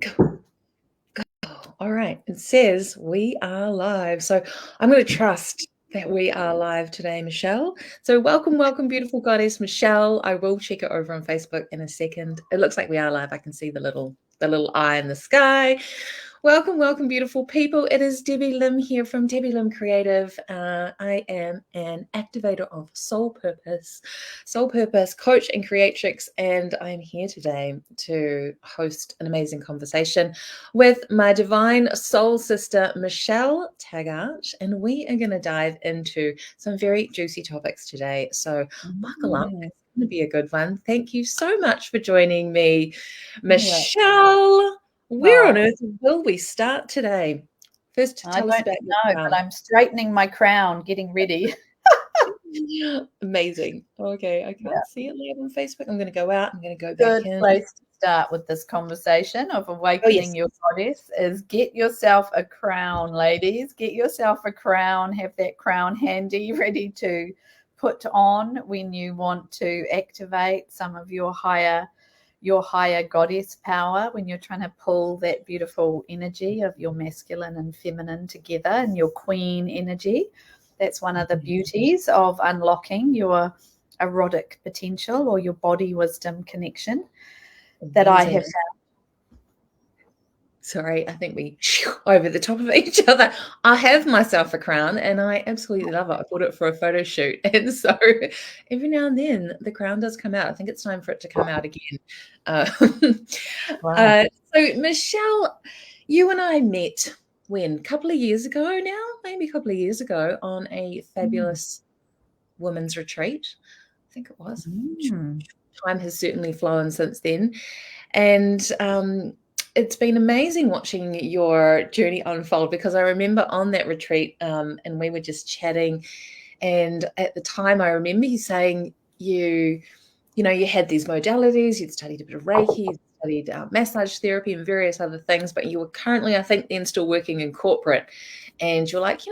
Go. All right. It says we are live. So I'm going to trust that we are live today, Michelle. So welcome, beautiful goddess Michelle. I will check it over on Facebook in a second. It looks like we are live. I can see the little eye in the sky. Welcome, beautiful people. It is Debbie Lim here from Debbie Lim Creative. I am an activator of soul purpose coach and creatrix, and I'm here today to host an amazing conversation with my divine soul sister, Michelle Taggart, and we are going to dive into some very juicy topics today. So buckle up. It's going to be a good one. Thank you so much for joining me, Michelle. Where on earth will we start today? First, tell us about your crown. But I'm straightening my crown, getting ready. Amazing. Okay, I can't see it live on Facebook. I'm going to go out. I'm going to go back in. Good place to start with this conversation of awakening your goddess is get yourself a crown, ladies. Get yourself a crown. Have that crown handy, ready to put on when you want to activate some of your higher goddess power, when you're trying to pull that beautiful energy of your masculine and feminine together and your queen energy. That's one of the beauties of unlocking your erotic potential or your body wisdom connection that I have found. Sorry, I think we over the top of each other. I have myself a crown and I absolutely love it. I bought it for a photo shoot. And so every now and then the crown does come out. I think it's time for it to come out again. Wow. So Michelle, you and I met when? A couple of years ago now? Maybe a couple of years ago on a fabulous women's retreat. I think it was. Time has certainly flown since then. And it's been amazing watching your journey unfold, because I remember on that retreat and we were just chatting, and at the time I remember you saying you had these modalities, you'd studied a bit of Reiki, you'd studied massage therapy and various other things, but you were currently, I think then, still working in corporate, and you're like, I'd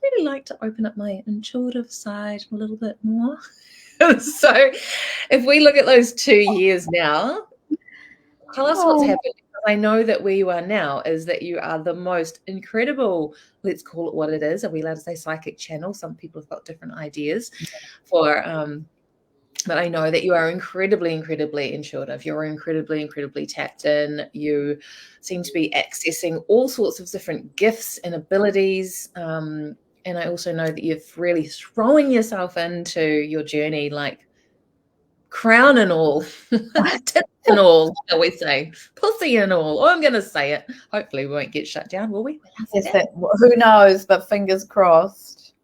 really like to open up my intuitive side a little bit more. So if we look at those 2 years now, tell us what's happened. I know that where you are now is that you are the most incredible, let's call it what it is. Are we allowed to say psychic channel? Some people have got different ideas for, but I know that you are incredibly, incredibly intuitive. You're incredibly tapped in. You seem to be accessing all sorts of different gifts and abilities. And I also know that you've really thrown yourself into your journey, like crown and all, tits and all, shall we say, pussy and all. Oh, I'm going to say it. Hopefully we won't get shut down, will we? Who knows, but fingers crossed.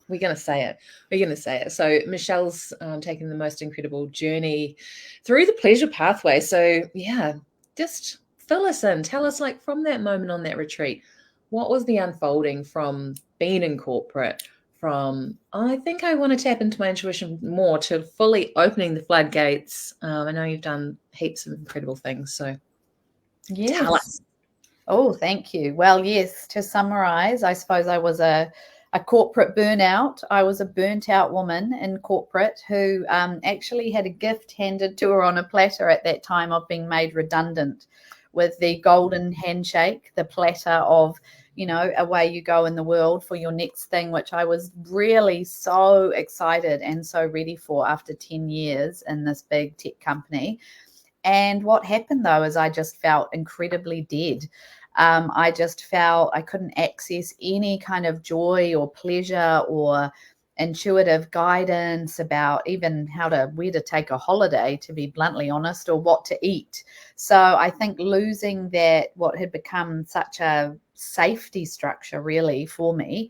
We're going to say it. So Michelle's taken the most incredible journey through the pleasure pathway. So yeah, just fill us in. Tell us, like, from that moment on that retreat, what was the unfolding from being in corporate, from I think I want to tap into my intuition more, to fully opening the floodgates. I know you've done heaps of incredible things, so tell us. Oh, thank you. Well, yes, to summarize, I suppose I was a corporate burnout. I was a burnt out woman in corporate who actually had a gift handed to her on a platter at that time of being made redundant, with the golden handshake, the platter of, away you go in the world for your next thing, which I was really so excited and so ready for after 10 years in this big tech company. And what happened, though, is I just felt incredibly dead. I just felt I couldn't access any kind of joy or pleasure or intuitive guidance about even where to take a holiday, to be bluntly honest, or what to eat. So I think losing that, what had become such a safety structure really for me,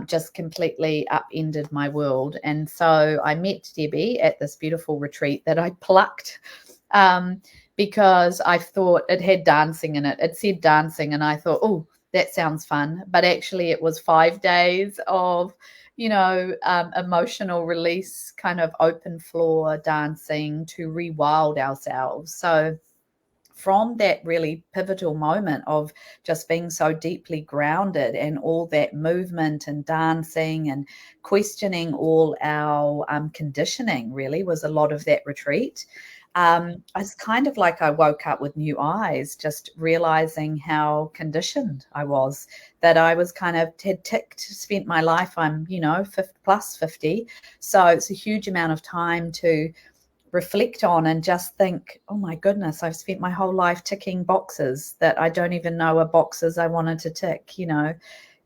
just completely upended my world. And so I met Debbie at this beautiful retreat that I plucked because I thought it had dancing in it. It said dancing, and I thought, oh, that sounds fun. But actually it was 5 days of emotional release, kind of open floor dancing to rewild ourselves. So from that really pivotal moment of just being so deeply grounded and all that movement and dancing and questioning all our conditioning, really was a lot of that retreat. it's kind of like I woke up with new eyes, just realizing how conditioned I was, that I was kind of spent my life, I'm, 50 plus 50. So it's a huge amount of time to reflect on and just think, oh my goodness, I've spent my whole life ticking boxes that I don't even know are boxes I wanted to tick,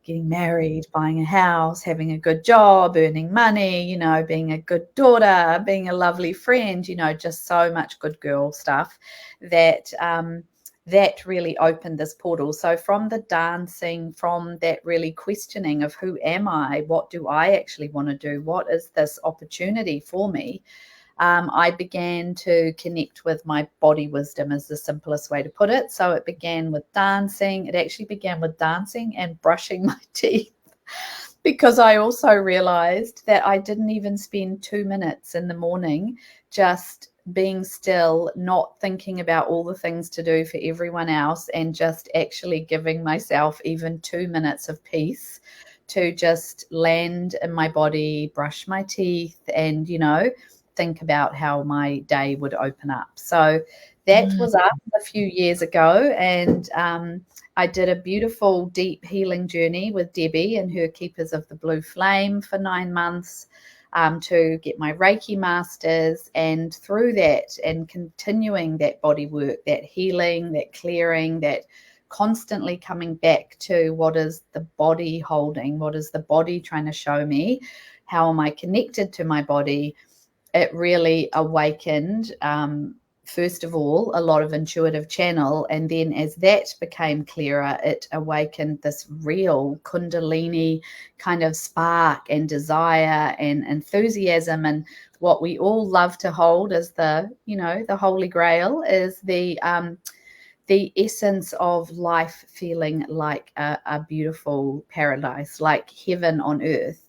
getting married, buying a house, having a good job, earning money, being a good daughter, being a lovely friend, just so much good girl stuff that that really opened this portal. So from the dancing, from that really questioning of who am I, what do I actually want to do, what is this opportunity for me, I began to connect with my body wisdom is the simplest way to put it. So it began with dancing. It actually began with dancing and brushing my teeth, because I also realized that I didn't even spend 2 minutes in the morning just being still, not thinking about all the things to do for everyone else, and just actually giving myself even 2 minutes of peace to just land in my body, brush my teeth, and, think about how my day would open up. So that was up a few years ago, and I did a beautiful deep healing journey with Debbie and her Keepers of the Blue Flame for 9 months, to get my Reiki masters, and through that and continuing that body work, that healing, that clearing, that constantly coming back to what is the body holding, what is the body trying to show me, how am I connected to my body. It really awakened, first of all, a lot of intuitive channel. And then as that became clearer, it awakened this real Kundalini kind of spark and desire and enthusiasm. And what we all love to hold as the holy grail is the essence of life feeling like a beautiful paradise, like heaven on earth.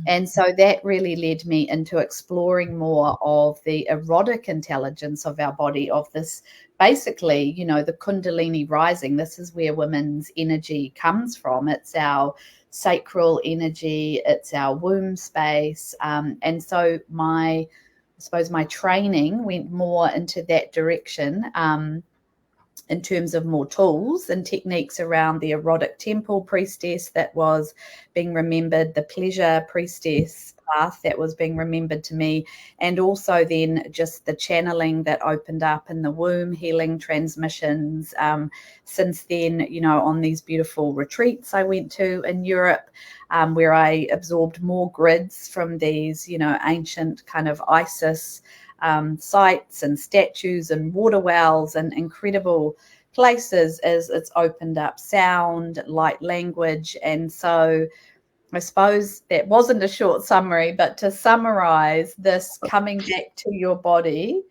And so that really led me into exploring more of the erotic intelligence of our body, of this basically, the Kundalini rising. This is where women's energy comes from. It's our sacral energy, it's our womb space. And so I suppose my training went more into that direction, in terms of more tools and techniques around the erotic temple priestess that was being remembered, the pleasure priestess path that was being remembered to me, and also then just the channeling that opened up in the womb, healing transmissions. Since then, on these beautiful retreats I went to in Europe, where I absorbed more grids from these, ancient kind of Isis sites and statues and water wells and incredible places, as it's opened up sound, light language. And so I suppose that wasn't a short summary, but to summarize this, coming back to your body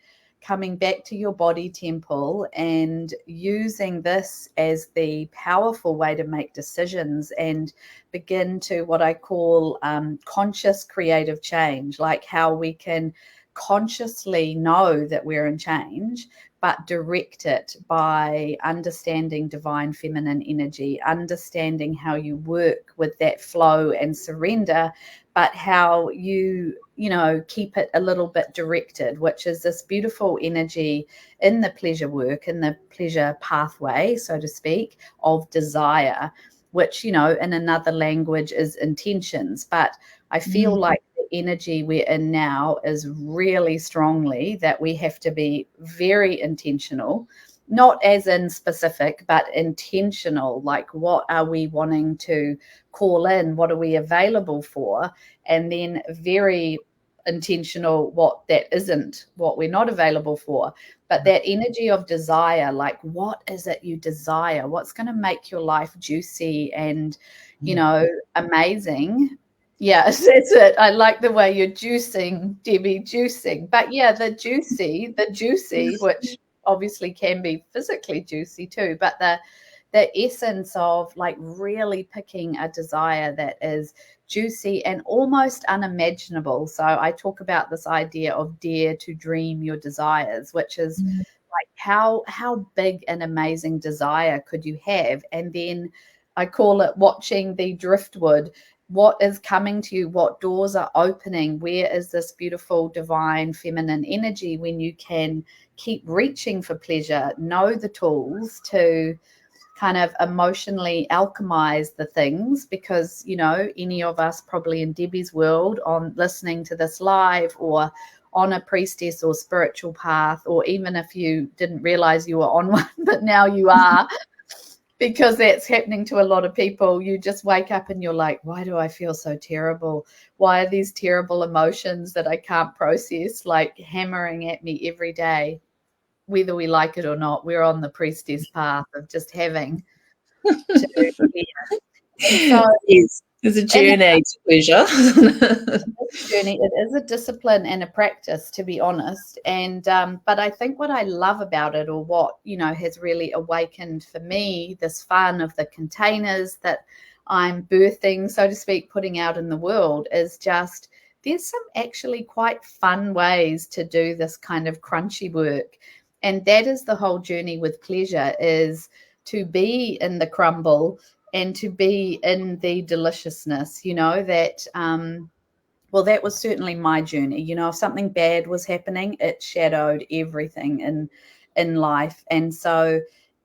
temple, and using this as the powerful way to make decisions and begin to what I call conscious creative change, like how we can consciously know that we're in change, but direct it by understanding divine feminine energy, understanding how you work with that flow and surrender, but how you keep it a little bit directed, which is this beautiful energy in the pleasure work, in the pleasure pathway, so to speak, of desire, which, in another language is intentions. But I feel like energy we're in now is really strongly that we have to be very intentional, not as in specific, but intentional. Like, what are we wanting to call in? What are we available for? And then very intentional what that isn't, what we're not available for. But that energy of desire, like, what is it you desire? What's going to make your life juicy and, amazing? Yeah, that's it. I like the way you're juicing, Debbie, juicing. But yeah, the juicy, which obviously can be physically juicy too, but the essence of like really picking a desire that is juicy and almost unimaginable. So I talk about this idea of dare to dream your desires, which is like how big an amazing desire could you have? And then I call it watching the driftwood what is coming to you, what doors are opening, where is this beautiful divine feminine energy when you can keep reaching for pleasure, know the tools to kind of emotionally alchemize the things, because, you know, any of us probably in Debbie's world, on listening to this live or on a priestess or spiritual path, or even if you didn't realize you were on one, but now you are, because that's happening to a lot of people. You just wake up and you're like, why do I feel so terrible? Why are these terrible emotions that I can't process like hammering at me every day? Whether we like it or not, we're on the priestess path of just having to clear. And so, Yes, it's a journey to pleasure. journey, it is a discipline and a practice, to be honest. And but I think what I love about it, or what, you know, has really awakened for me this fun of the containers that I'm birthing, so to speak, putting out in the world, is just there's some actually quite fun ways to do this kind of crunchy work. And that is the whole journey with pleasure, is to be in the crumble and to be in the deliciousness, you know, that well, that was certainly my journey. You know, if something bad was happening, it shadowed everything in life. And so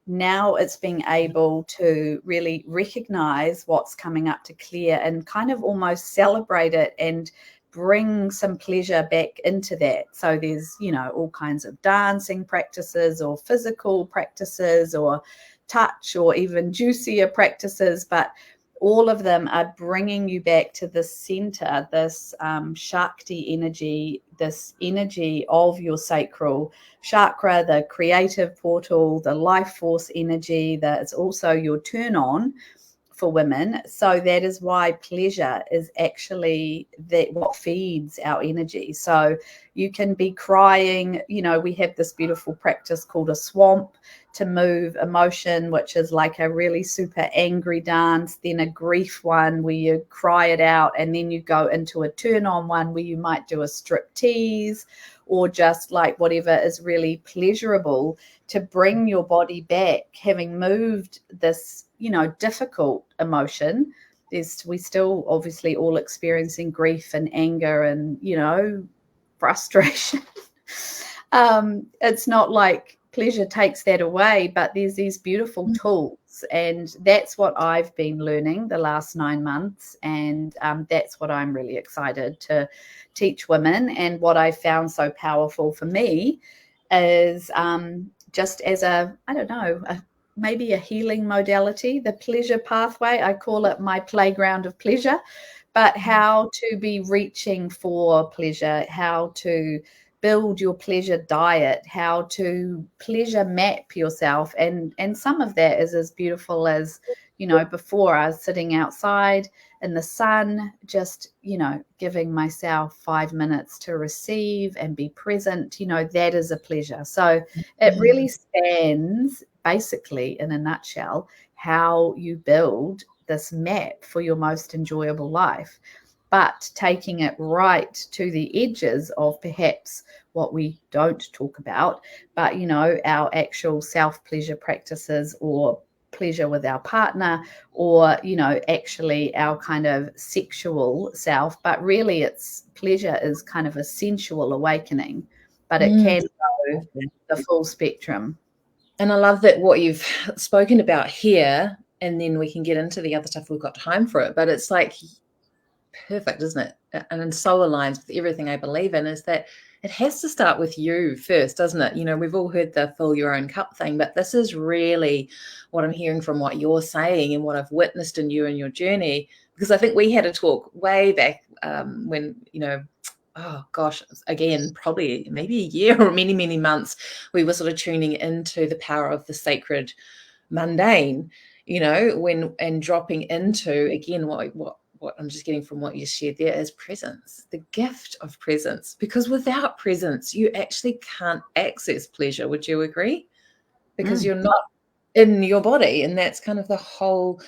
now it's being able to really recognize what's coming up to clear and kind of almost celebrate it and bring some pleasure back into that. So there's, you know, all kinds of dancing practices or physical practices or touch or even juicier practices, but all of them are bringing you back to the center, this Shakti energy, this energy of your sacral chakra, the creative portal, the life force energy. That's also your turn on for women. So that is why pleasure is actually that what feeds our energy. So you can be crying, you know, we have this beautiful practice called a swamp to move emotion, which is like a really super angry dance, then a grief one where you cry it out, and then you go into a turn on one where you might do a strip tease or just like whatever is really pleasurable to bring your body back, having moved this, you know, difficult emotion. We still obviously all experiencing grief and anger and, you know, frustration. It's not like pleasure takes that away, but there's these beautiful tools, and that's what I've been learning the last 9 months, and that's what I'm really excited to teach women. And what I found so powerful for me is just as a, I don't know, maybe a healing modality, the pleasure pathway. I call it my playground of pleasure, but how to be reaching for pleasure, how to build your pleasure diet, how to pleasure map yourself. And some of that is as beautiful as, you know, before I was sitting outside in the sun, just, you know, giving myself 5 minutes to receive and be present, you know, that is a pleasure. So it really spans, basically, in a nutshell, how you build this map for your most enjoyable life, but taking it right to the edges of perhaps what we don't talk about, but, you know, our actual self-pleasure practices, or pleasure with our partner, or, you know, actually our kind of sexual self. But really it's pleasure is kind of a sensual awakening, but it can go the full spectrum. And I love that what you've spoken about here, and then we can get into the other stuff. We've got time for it, but it's like perfect, isn't it? And so aligns with everything I believe in, is that it has to start with you first, doesn't it? You know, we've all heard the fill your own cup thing, but this is really what I'm hearing from what you're saying and what I've witnessed in you and your journey. Because I think we had a talk way back when, you know, oh gosh, again, probably maybe a year or many, many months, we were sort of tuning into the power of the sacred mundane, you know, when and dropping into, again, what I'm just getting from what you shared there is presence, the gift of presence. Because without presence, you actually can't access pleasure. Would you agree? Because you're not in your body. And that's kind of the whole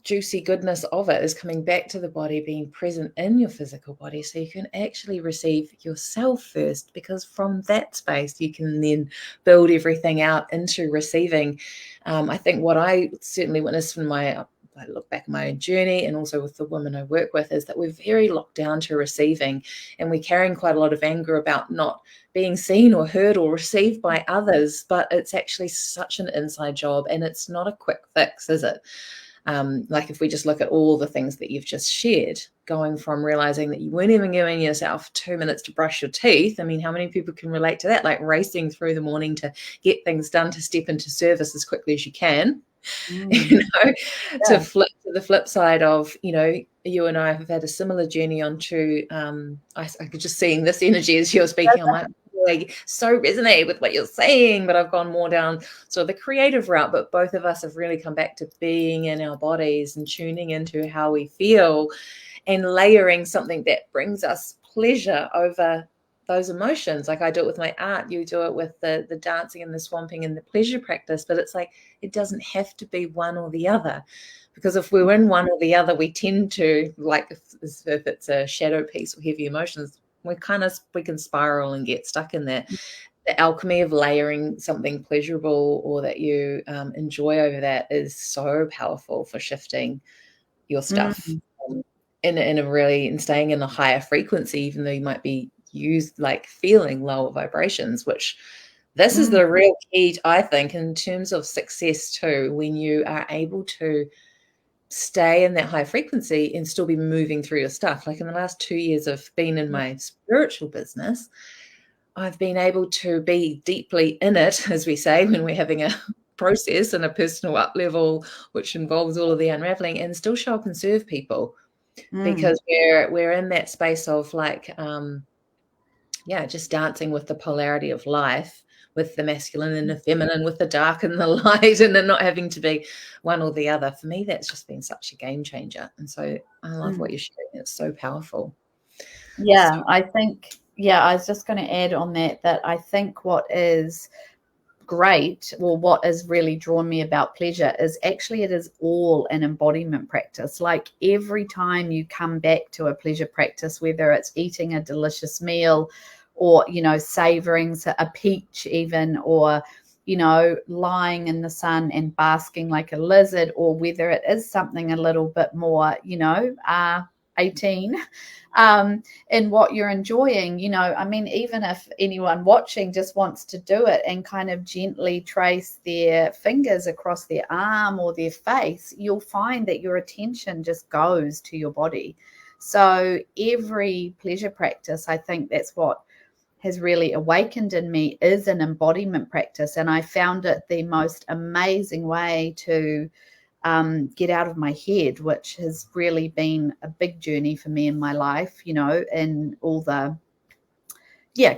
juicy goodness of it, is coming back to the body, being present in your physical body, so you can actually receive yourself first, because from that space you can then build everything out into receiving. I think what I certainly witnessed in my I look back at my own journey and also with the women I work with, is that we're very locked down to receiving, and we're carrying quite a lot of anger about not being seen or heard or received by others. But it's actually such an inside job, and it's not a quick fix, is it? Like if we just look at all the things that you've just shared, going from realizing that you weren't even giving yourself 2 minutes to brush your teeth. I mean, how many people can relate to that? Like racing through the morning to get things done, to step into service as quickly as you can, you know, to flip to the flip side of, you know, you and I have had a similar journey onto, I could just seeing this energy as you're speaking. I'm like, so resonate with what you're saying, but I've gone more down sort of the creative route. But both of us have really come back to being in our bodies and tuning into how we feel and layering something that brings us pleasure over those emotions. Like I do it with my art, you do it with the dancing and the swamping and the pleasure practice. But it's like, it doesn't have to be one or the other. Because if we're in one or the other, we tend to, like if it's a shadow piece or heavy emotions, we can spiral and get stuck in that. The alchemy of layering something pleasurable or that you enjoy over that is so powerful for shifting your stuff in a really, and staying in a higher frequency, even though you might be like feeling lower vibrations, which this is the real key, I think, in terms of success too, when you are able to stay in that high frequency and still be moving through your stuff. Like in the last 2 years of being in my spiritual business, I've been able to be deeply in it, as we say, when we're having a process and a personal up level, which involves all of the unraveling, and still show up and serve people, because we're in that space of like, just dancing with the polarity of life, with the masculine and the feminine, with the dark and the light, and then not having to be one or the other. For me, that's just been such a game changer. And so I love what you're sharing. It's so powerful. Yeah, I think, I was just going to add on that I think what is great, or what has really drawn me about pleasure, is actually it is all an embodiment practice. Like every time you come back to a pleasure practice, whether it's eating a delicious meal or, you know, savoring a peach even, or, you know, lying in the sun and basking like a lizard, or whether it is something a little bit more, you know, 18 in what you're enjoying, you know, I mean, even if anyone watching just wants to do it and kind of gently trace their fingers across their arm or their face, you'll find that your attention just goes to your body. So every pleasure practice, I think that's what has really awakened in me, is an embodiment practice. And I found it the most amazing way to get out of my head, which has really been a big journey for me in my life, you know, and all the,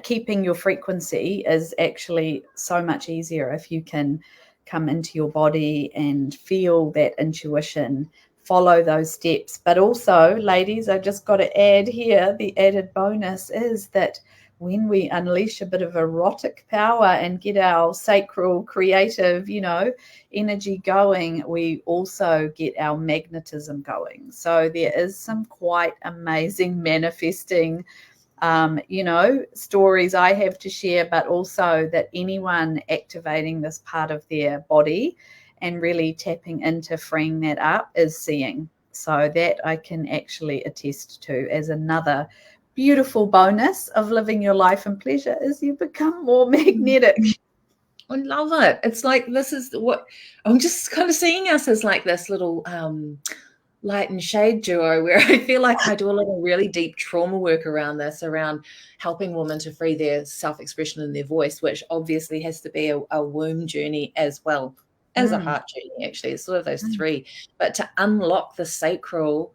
keeping your frequency is actually so much easier if you can come into your body and feel that intuition, follow those steps. But also, ladies, I've just got to add here, the added bonus is that when we unleash a bit of erotic power and get our sacral creative, you know, energy going, we also get our magnetism going. So there is some quite amazing manifesting, you know, stories I have to share, but also that anyone activating this part of their body and really tapping into freeing that up is seeing. So that I can actually attest to as another beautiful bonus of living your life in pleasure, is you become more magnetic. I love it. It's like, this is what I'm just kind of seeing us as, like this little light and shade duo, where I feel like I do a lot of really deep trauma work around this, around helping women to free their self-expression and their voice, which obviously has to be a womb journey as well as a heart journey. Actually, it's sort of those three, but to unlock the sacral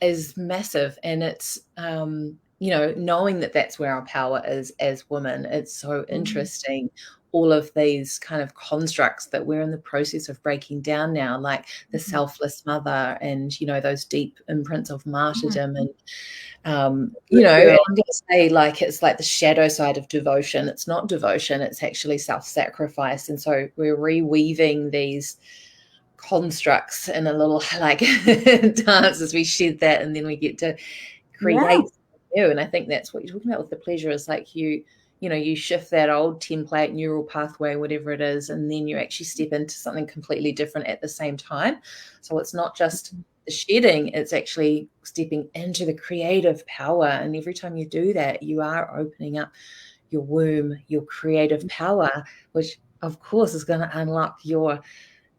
is massive. And it's, you know, knowing that that's where our power is as women. It's so interesting, all of these kind of constructs that we're in the process of breaking down now, like the selfless mother and, you know, those deep imprints of martyrdom. And, you know, I'm going to say, like, it's like the shadow side of devotion. It's not devotion, it's actually self-sacrifice. And so we're reweaving these constructs in a little like dance as we shed that, and then we get to create new. And I think that's what you're talking about with the pleasure, is like you you shift that old template, neural pathway, whatever it is, and then you actually step into something completely different at the same time. So it's not just the shedding, it's actually stepping into the creative power. And every time you do that, you are opening up your womb, your creative power, which of course is going to unlock your,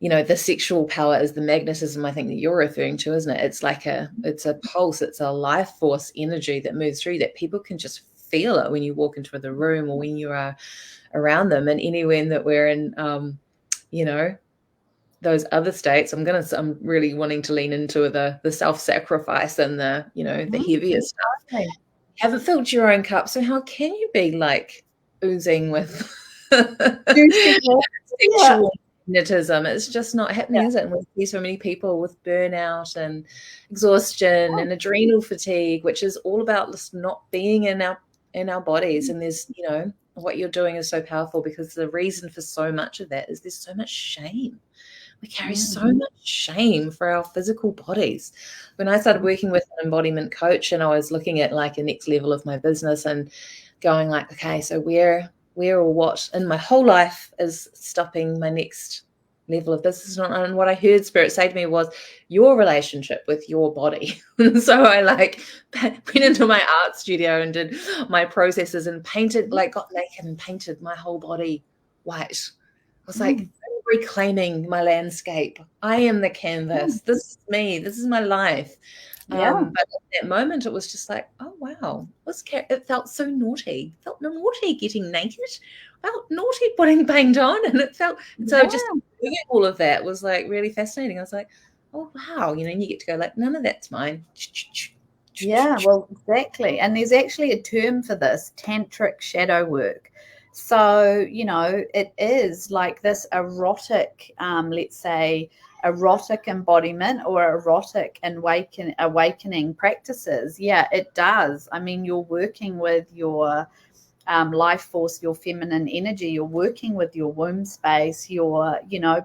the sexual power is the magnetism, I think, that you're referring to, isn't it? It's a pulse, it's a life force energy that moves through that people can just feel it when you walk into the room or when you are around them. And anywhere that we're in, those other states, I'm really wanting to lean into the self-sacrifice and the heavier stuff. Okay. Haven't filled your own cup, so how can you be like oozing with Yeah. sexual magnetism? It's just not happening, is it? And we see so many people with burnout and exhaustion and adrenal fatigue, which is all about just not being in our bodies. And there's, what you're doing is so powerful, because the reason for so much of that is there's so much shame. We carry so much shame for our physical bodies. When I started working with an embodiment coach, and I was looking at like a next level of my business and going like, okay, so where or what in my whole life is stopping my next level of business? And what I heard Spirit say to me was your relationship with your body. And so I went into my art studio and did my processes and painted, got naked and painted my whole body white. I was like, reclaiming my landscape. I am the canvas. This is me. This is my life. But at that moment, it was just like, oh wow, it felt so naughty. It felt naughty getting naked. It felt naughty putting paint on, and it felt so. Just doing all of that was like really fascinating. I was like, oh wow, and you get to go like, none of that's mine. Yeah, well, exactly. And there's actually a term for this, tantric shadow work. So, it is like this erotic, let's say, erotic embodiment or erotic awakening practices. Yeah, it does. I mean, you're working with your life force, your feminine energy. You're working with your womb space, your,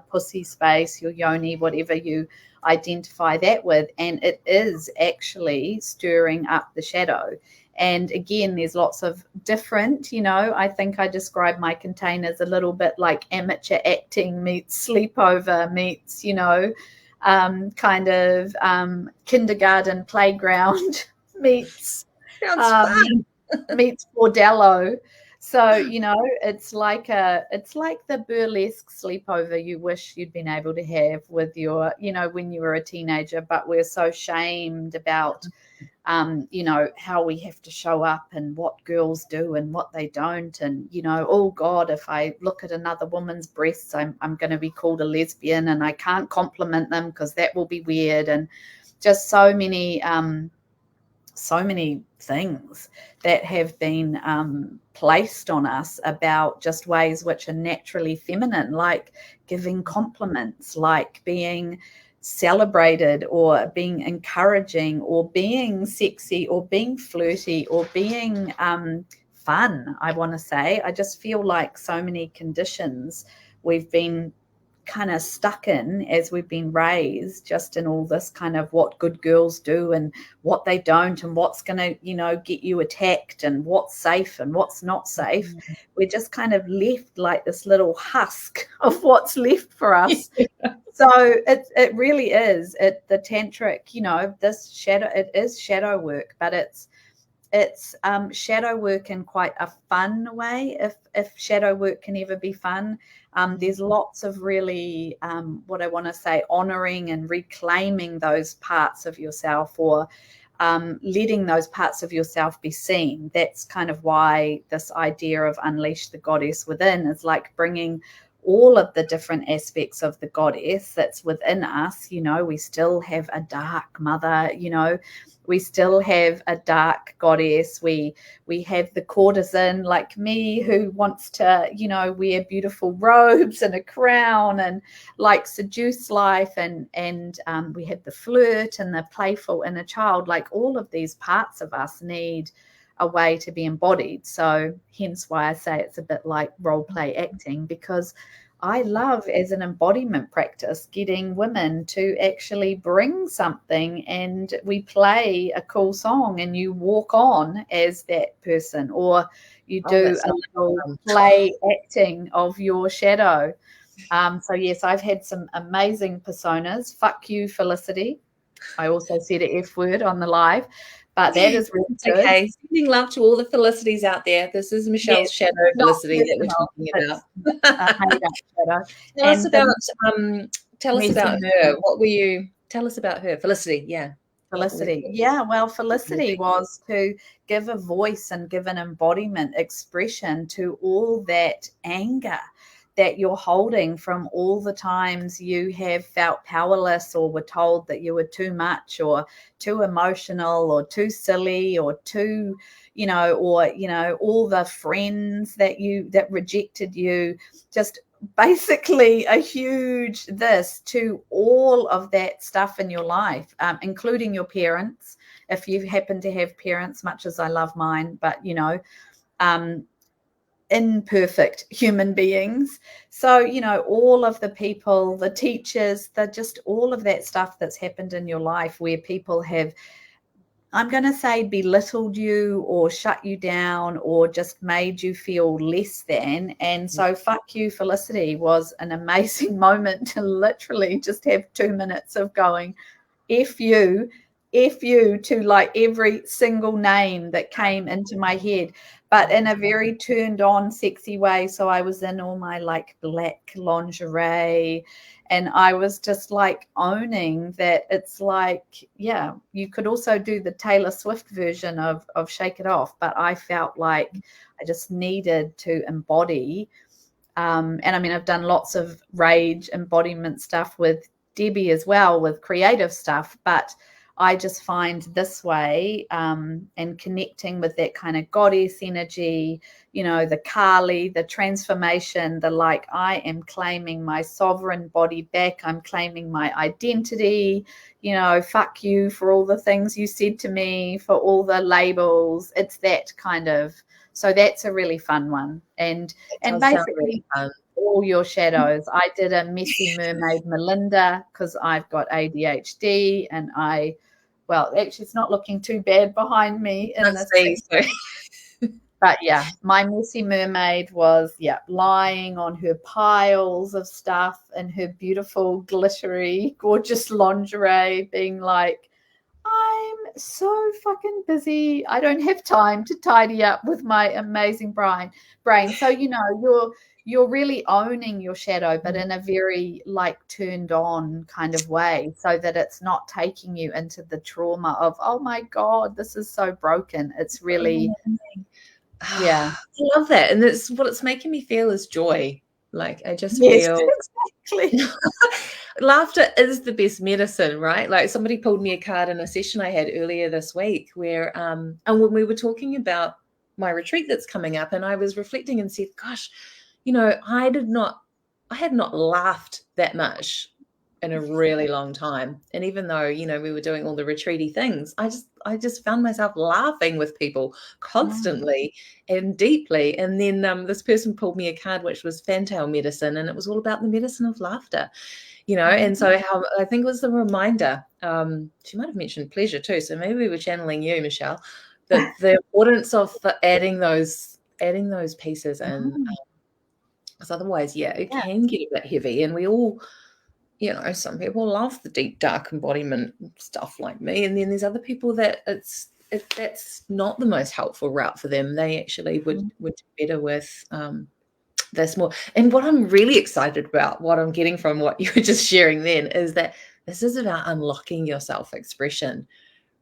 pussy space, your yoni, whatever you identify that with. And it is actually stirring up the shadow. And again, there's lots of different, I think I describe my containers a little bit like amateur acting meets sleepover meets, kind of kindergarten playground meets meets bordello. So, it's like the burlesque sleepover you wish you'd been able to have with your, when you were a teenager, but we're so shamed about how we have to show up and what girls do and what they don't. And, oh God, if I look at another woman's breasts, I'm going to be called a lesbian and I can't compliment them because that will be weird. And just so many things that have been placed on us about just ways which are naturally feminine, like giving compliments, like being celebrated or being encouraging or being sexy or being flirty or being fun. I want to say, I just feel like so many conditions we've been kind of stuck in as we've been raised, just in all this kind of what good girls do and what they don't and what's going to, get you attacked and what's safe and what's not safe. We're just kind of left like this little husk of what's left for us. So it really is the tantric, this shadow, it is shadow work, but it's shadow work in quite a fun way, if shadow work can ever be fun. There's lots of really, what I want to say, honoring and reclaiming those parts of yourself, or letting those parts of yourself be seen. That's kind of why this idea of unleash the goddess within is like bringing all of the different aspects of the goddess that's within us. We still have a dark mother, we still have a dark goddess. We have the courtesan like me who wants to, wear beautiful robes and a crown and like seduce life. And we have the flirt and the playful inner child. Like all of these parts of us need a way to be embodied. So hence why I say it's a bit like role play acting, because I love, as an embodiment practice, getting women to actually bring something and we play a cool song and you walk on as that person, or you Oh, do that's a not little fun. play acting of your shadow. So, yes, I've had some amazing personas. Fuck you, Felicity. I also said a F word on the live, but that is really It's good. okay. Sending love to all the Felicities out there. This is Yes, Michelle's shadow not Felicity that we're personal. talking It's a about. made up shadow. Tell us And the about tell us messy about her. What were you tell us about her? Felicity, yeah. What was Felicity. Yeah, well, Felicity was to give a voice and give an embodiment expression to all that anger that you're holding from all the times you have felt powerless or were told that you were too much or too emotional or too silly or too, all the friends that rejected you. Just basically a huge this to all of that stuff in your life, including your parents, if you happen to have parents, much as I love mine, but um, imperfect human beings. So, all of the people, the teachers, just all of that stuff that's happened in your life where people have, I'm going to say, belittled you or shut you down or just made you feel less than. And so, fuck you, Felicity, was an amazing moment to literally just have 2 minutes of going, F you, F you to like every single name that came into my head, but in a very turned on, sexy way. So I was in all my like black lingerie and I was just like owning that. It's like, yeah, you could also do the Taylor Swift version of Shake It Off, but I felt like I just needed to embody. And I mean, I've done lots of rage embodiment stuff with Debbie as well, with creative stuff, but I just find this way, and connecting with that kind of goddess energy, the Kali, the transformation, the like, I am claiming my sovereign body back. I'm claiming my identity, fuck you for all the things you said to me, for all the labels. It's that kind of, so that's a really fun one. And does sound really basically fun. all your shadows. I did a messy mermaid Melinda because I've got ADHD and well, actually it's not looking too bad behind me in Let's this see. picture. But yeah, my messy mermaid was, lying on her piles of stuff and her beautiful, glittery, gorgeous lingerie, being like, I'm so fucking busy. I don't have time to tidy up with my amazing brain. So, you're really owning your shadow, but in a very like turned on kind of way, so that it's not taking you into the trauma of, oh my God, this is so broken. It's really, yeah. I love that. And it's what it's making me feel is joy. Like I just Yes, feel exactly. laughter is the best medicine, right? Like somebody pulled me a card in a session I had earlier this week where and when we were talking about my retreat that's coming up, and I was reflecting and said, gosh, I had not laughed that much in a really long time. And even though, we were doing all the retreaty things, I just found myself laughing with people constantly and deeply. And then this person pulled me a card which was fantail medicine, and it was all about the medicine of laughter. And so how I think it was the reminder, she might have mentioned pleasure too, so maybe we were channeling you, Michelle, that the importance of adding those pieces in, because otherwise, it Yeah. can get a bit heavy, and we all, some people love the deep dark embodiment stuff like me, and then there's other people that that's not the most helpful route for them. They actually would do better with this more. And what I'm really excited about, what I'm getting from what you were just sharing then, is that this is about unlocking your self-expression,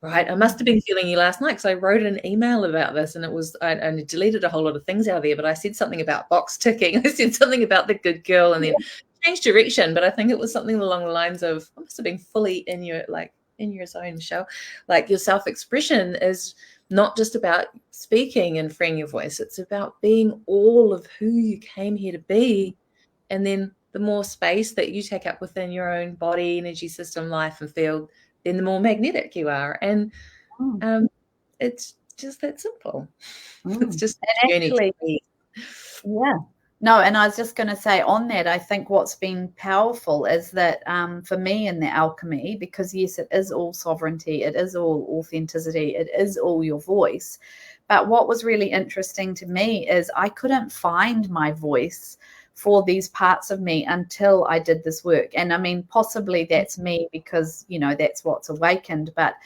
right? I must have been feeling you last night because I wrote an email about this, and it was I deleted a whole lot of things out of there, but I said something about box ticking. I said something about the good girl, and then changed direction. But I think it was something along the lines of, I must have been fully in your zone, Michelle. Like your self-expression is not just about speaking and freeing your voice. It's about being all of who you came here to be. And then the more space that you take up within your own body, energy system, life and field, then the more magnetic you are. And it's just that simple. It's just And a journey to actually, be. yeah. No, and I was just going to say on that, I think what's been powerful is that for me in the alchemy, because yes, it is all sovereignty, it is all authenticity, it is all your voice. But what was really interesting to me is I couldn't find my voice for these parts of me until I did this work. And I mean, possibly that's me because, you know, that's what's awakened. But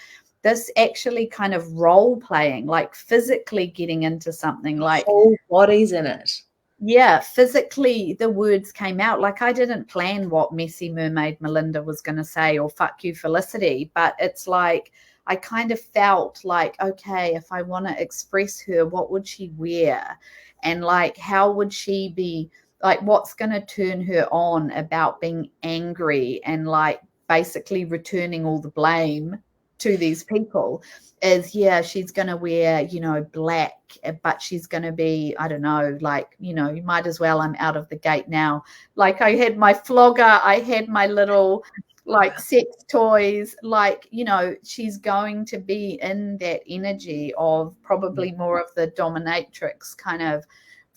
this actually kind of role playing, like physically getting into something, like whole body's in it. yeah, physically the words came out. Like I didn't plan what messy mermaid Melinda was going to say or fuck you Felicity, but it's like I kind of felt like, okay, if I want to express her, what would she wear? And like, how would she be, like, what's going to turn her on about being angry and like basically returning all the blame to these people? Is, yeah, she's going to wear, you know, black, but she's going to be, I don't know, like, you know, you might as well, I'm out of the gate now. Like I had my flogger, I had my little like sex toys, like, you know, she's going to be in that energy of probably more of the dominatrix kind of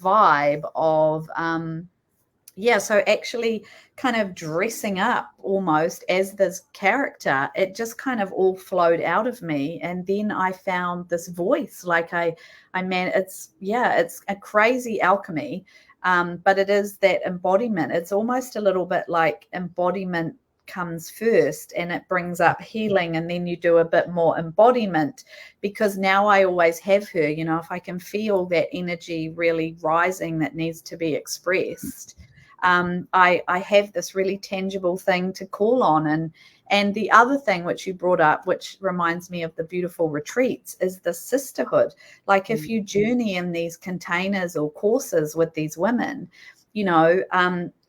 vibe of yeah, so actually kind of dressing up almost as this character, it just kind of all flowed out of me. And then I found this voice, like man, it's a crazy alchemy. But it is that embodiment. It's almost a little bit like embodiment comes first and it brings up healing, and then you do a bit more embodiment, because now I always have her, you know, if I can feel that energy really rising that needs to be expressed, I have this really tangible thing to call on. And the other thing which you brought up, which reminds me of the beautiful retreats, is the sisterhood. Like if you journey in these containers or courses with these women, you know,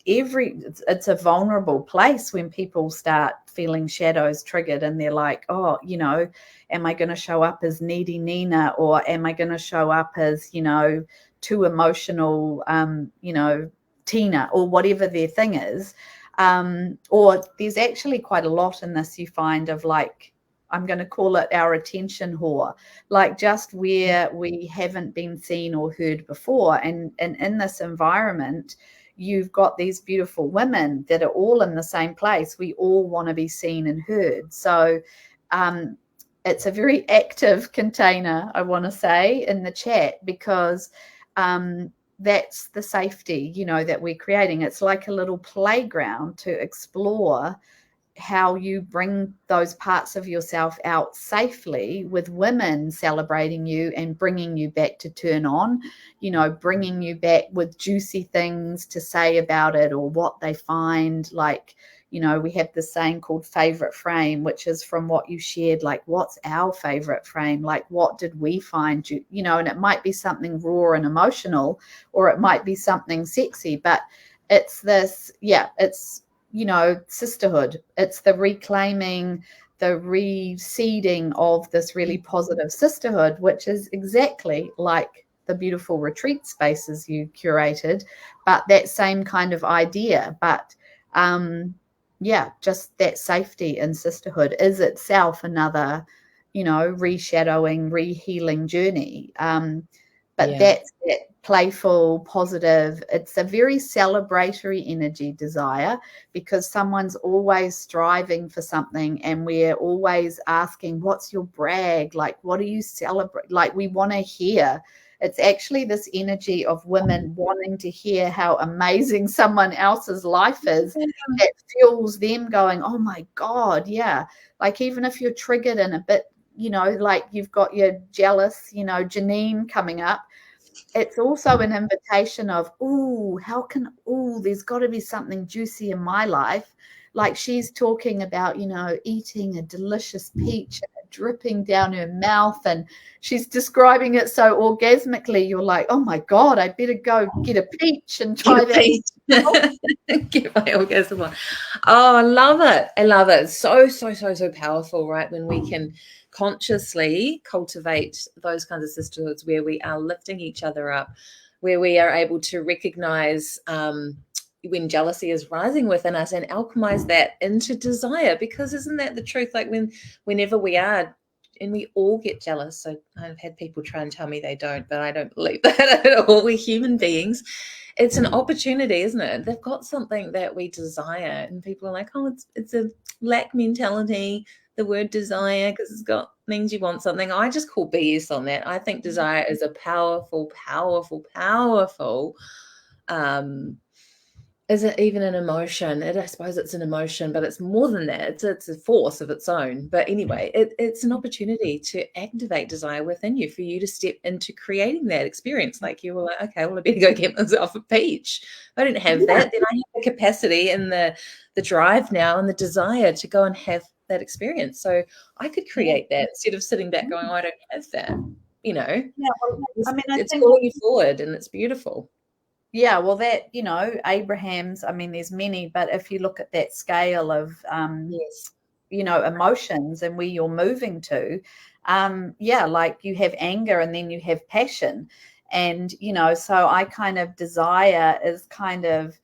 it's a vulnerable place when people start feeling shadows triggered and they're like, oh, you know, am I going to show up as needy Nina, or am I going to show up as, you know, too emotional, you know, Tina, or whatever their thing is. Or there's actually quite a lot in this you find of like, I'm going to call it our attention whore, like just where we haven't been seen or heard before. And in this environment, you've got these beautiful women that are all in the same place. We all want to be seen and heard. So it's a very active container, I want to say, in the chat, because that's the safety, you know, that we're creating. It's like a little playground to explore how you bring those parts of yourself out safely, with women celebrating you and bringing you back to turn on, you know, bringing you back with juicy things to say about it or what they find. Like, you know, we have this saying called favorite frame, which is from what you shared, like, what's our favorite frame? Like, what did we find, you know, and it might be something raw and emotional, or it might be something sexy, but it's this, yeah, it's, you know, sisterhood. It's the reclaiming, the reseeding of this really positive sisterhood, which is exactly like the beautiful retreat spaces you curated, but that same kind of idea. But yeah, just that safety and sisterhood is itself another, you know, reshadowing, rehealing journey. But that's that playful, positive, it's a very celebratory energy, desire, because someone's always striving for something and we're always asking, what's your brag? Like, what do you celebrate? Like, we want to hear. It's actually this energy of women wanting to hear how amazing someone else's life is that fuels them going, oh my God, yeah. Like, even if you're triggered and a bit, you know, like you've got your jealous, you know, Janine coming up, it's also an invitation of, there's got to be something juicy in my life. Like she's talking about, you know, eating a delicious peach and it dripping down her mouth, and she's describing it so orgasmically. You're like, oh my God, I better go get a peach and try that. Get my orgasm on. Oh, I love it. I love it. It's so powerful, right? When we can consciously cultivate those kinds of sisterhoods where we are lifting each other up, where we are able to recognize when jealousy is rising within us and alchemize that into desire. Because isn't that the truth? Like whenever we are and we all get jealous. So I've had people try and tell me they don't, but I don't believe that at all. We're human beings. It's an opportunity, isn't it? They've got something that we desire, and people are like, oh, it's a lack mentality, the word desire, because it's got means you want something. I just call BS on that. I think desire is a powerful, powerful, powerful is it even an emotion? I suppose it's an emotion, but it's more than that. It's a force of its own. But anyway, it's an opportunity to activate desire within you, for you to step into creating that experience. Like you were like, okay, well, I better go get myself a peach. If I didn't have that, then I have the capacity and the drive now and the desire to go and have that experience. So I could create that instead of sitting back going, oh, I don't have that. You know, Well, I mean, I it's think calling you forward, and it's beautiful. Yeah, well, that, Abraham's, I mean, there's many, but if you look at that scale of, Yes. emotions and where you're moving to, like you have anger and then you have passion. And, so I kind of desire is kind of,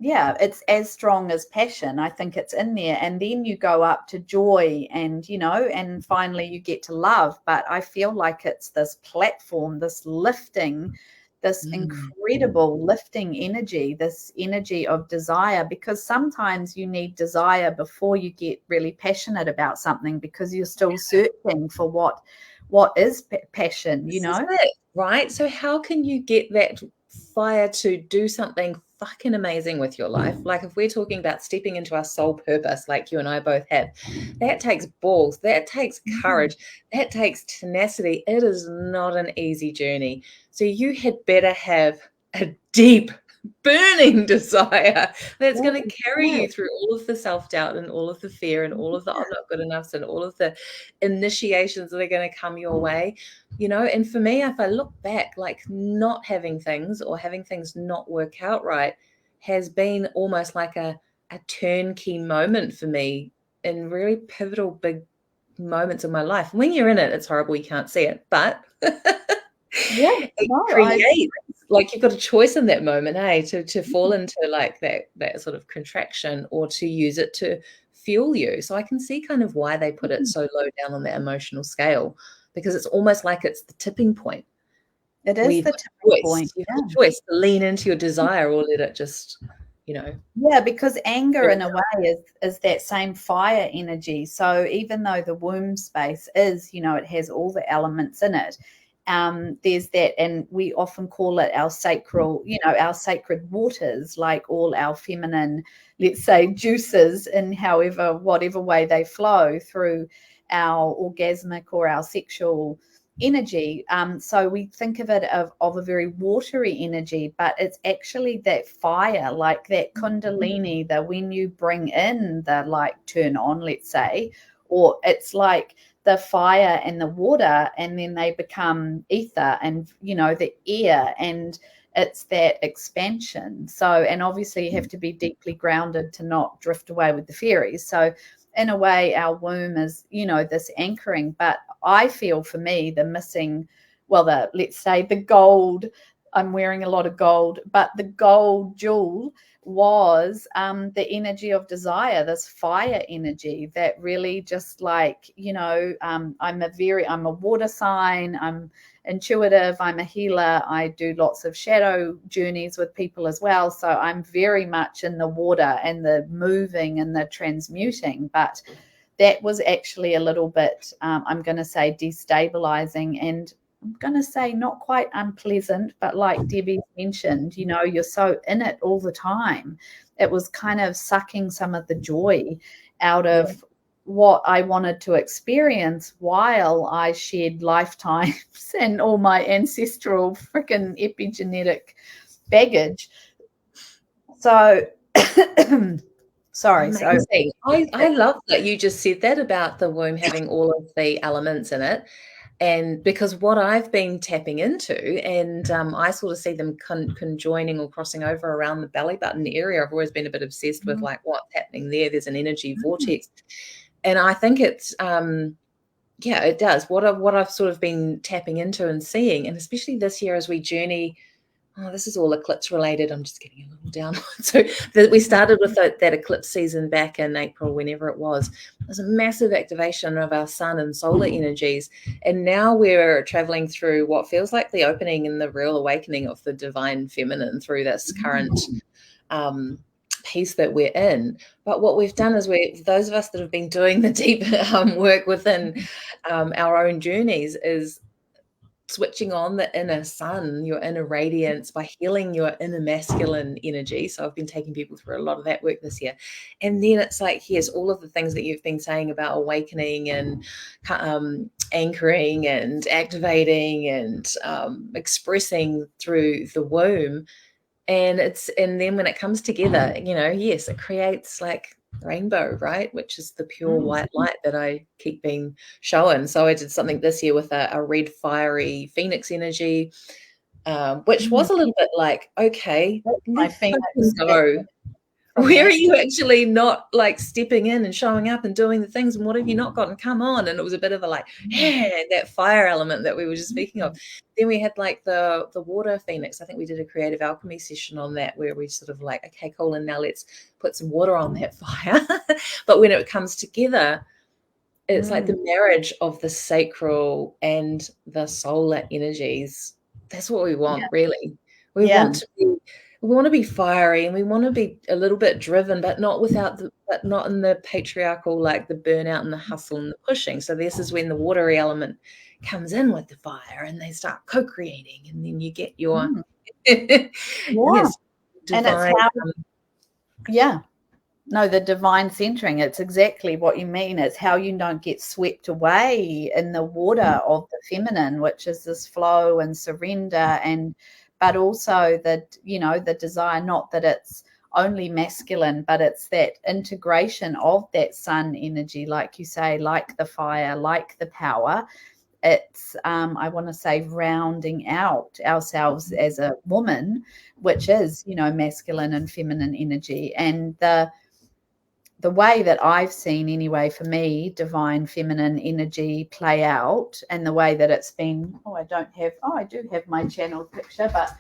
it's as strong as passion. I think it's in there. And then you go up to joy and, and finally you get to love. But I feel like it's this platform, this lifting, this incredible lifting energy, this energy of desire, because sometimes you need desire before you get really passionate about something, because you're still searching for what is passion, This is it, right? So how can you get that fire to do something fucking amazing with your life? Like if we're talking about stepping into our soul purpose, like you and I both have, that takes balls, that takes courage, that takes tenacity. It is not an easy journey. So you had better have a deep, burning desire that's going to carry you through all of the self-doubt and all of the fear and all of the I'm not good enough and all of the initiations that are going to come your way. And for me, if I look back, like not having things or having things not work out right has been almost like a turnkey moment for me in really pivotal big moments of my life. When you're in it, it's horrible, you can't see it, but it creates, like you've got a choice in that moment, to fall into like that sort of contraction, or to use it to fuel you. So I can see kind of why they put it so low down on that emotional scale, because it's almost like it's the tipping point. It is the tipping point. You have a choice to lean into your desire or let it just, Yeah, because anger in a way is that same fire energy. So even though the womb space is, it has all the elements in it, there's that, and we often call it our sacred waters, like all our feminine, let's say, juices in whatever way they flow through our orgasmic or our sexual energy. So we think of it of a very watery energy, but it's actually that fire, like that kundalini, that when you bring in the like turn on, let's say, or it's like the fire and the water, and then they become ether and the air, and it's that expansion. So, and obviously you have to be deeply grounded to not drift away with the fairies. So in a way, our womb is, this anchoring. But I feel for me, the missing, let's say the gold, I'm wearing a lot of gold, but the gold jewel was the energy of desire, this fire energy that really just like, I'm a water sign, I'm intuitive, I'm a healer, I do lots of shadow journeys with people as well, so I'm very much in the water and the moving and the transmuting. But that was actually a little bit I'm going to say destabilizing, and I'm going to say not quite unpleasant, but like Debbie mentioned, you're so in it all the time. It was kind of sucking some of the joy out of what I wanted to experience while I shared lifetimes and all my ancestral freaking epigenetic baggage. So, sorry. Amazing. I love that you just said that about the womb having all of the elements in it. And because what I've been tapping into, and I sort of see them conjoining or crossing over around the belly button area. I've always been a bit obsessed with like what's happening there. There's an energy vortex. And I think it's, it does. What I've sort of been tapping into and seeing, and especially this year as we journey oh, this is all eclipse related. I'm just getting a little down. So we started with that eclipse season back in April, whenever it was. There's a massive activation of our sun and solar energies. And now we're traveling through what feels like the opening and the real awakening of the divine feminine through this current piece that we're in. But what we've done is those of us that have been doing the deep work within our own journeys is switching on the inner sun, your inner radiance, by healing your inner masculine energy. So I've been taking people through a lot of that work this year. And then it's like, here's all of the things that you've been saying about awakening and anchoring and activating and expressing through the womb. And then when it comes together, yes, it creates like rainbow, right? Which is the pure white light that I keep being shown. So I did something this year with a red fiery phoenix energy, which was a little bit like, okay, my phoenix go. Where are you actually not like stepping in and showing up and doing the things, and what have you not gotten? Come on. And it was a bit of a like, that fire element that we were just speaking of. Then we had like the water phoenix. I think we did a creative alchemy session on that, where we sort of like, okay, cool, and now let's put some water on that fire. But when it comes together, it's like the marriage of the sacral and the solar energies. That's what we want, really. We want to be fiery, and we want to be a little bit driven, but not in the patriarchal, like the burnout and the hustle and the pushing. So this is when the watery element comes in with the fire, and they start co-creating, and then you get your yes, divine, and it's how, the divine centering. It's exactly what you mean. It's how you don't get swept away in the water of the feminine, which is this flow and surrender, but also the desire, not that it's only masculine, but it's that integration of that sun energy, like you say, like the fire, like the power. It's, I want to say, rounding out ourselves as a woman, which is, masculine and feminine energy. And the way that I've seen, anyway, for me, divine feminine energy play out, and the way that it's been, I do have my channeled picture, but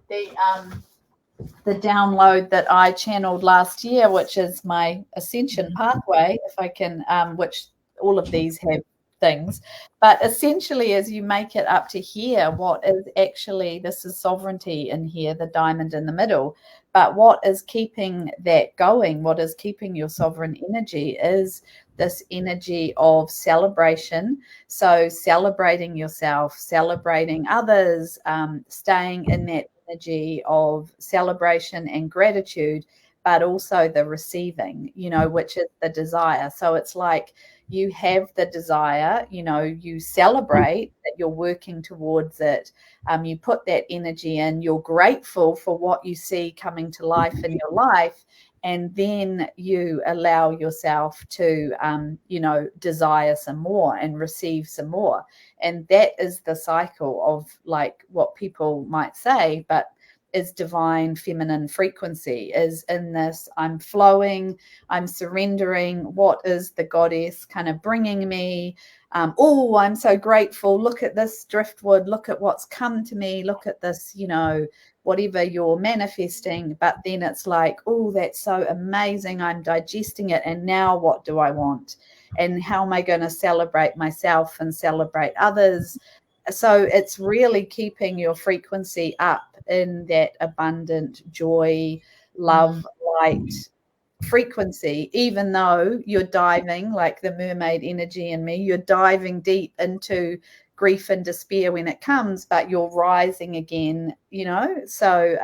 the download that I channeled last year, which is my ascension pathway, if I can, which all of these have things, but essentially, as you make it up to here, what is actually, this is sovereignty in here, the diamond in the middle. But what is keeping that going, what is keeping your sovereign energy, is this energy of celebration. So celebrating yourself, celebrating others, staying in that energy of celebration and gratitude, but also the receiving, which is the desire. So it's like, you have the desire, you celebrate that you're working towards it. You put that energy in, you're grateful for what you see coming to life in your life. And then you allow yourself to, desire some more and receive some more. And that is the cycle of, like, what people might say, but is divine feminine frequency, is in this, I'm flowing, I'm surrendering. What is the goddess kind of bringing me? I'm so grateful. Look at this driftwood. Look at what's come to me. Look at this, whatever you're manifesting. But then it's like, oh, that's so amazing. I'm digesting it. And now what do I want? And how am I going to celebrate myself and celebrate others? So it's really keeping your frequency up in that abundant joy, love, light frequency, even though you're diving, like the mermaid energy in me, you're diving deep into grief and despair when it comes, but you're rising again, so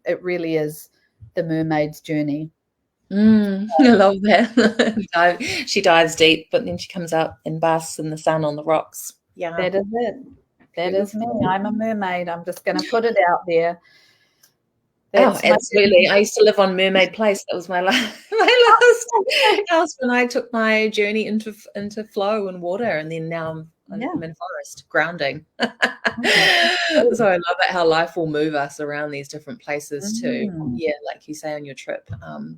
it really is the mermaid's journey. I love that. She dives deep, but then she comes up and basks in the sun on the rocks. Yeah, that is it. That is me. I'm a mermaid. I'm just going to put it out there. That's absolutely. I used to live on Mermaid Place. That was my last house when I took my journey into flow and water, and then now I'm in forest, grounding. So I love it how life will move us around these different places too. Yeah, like you say on your trip,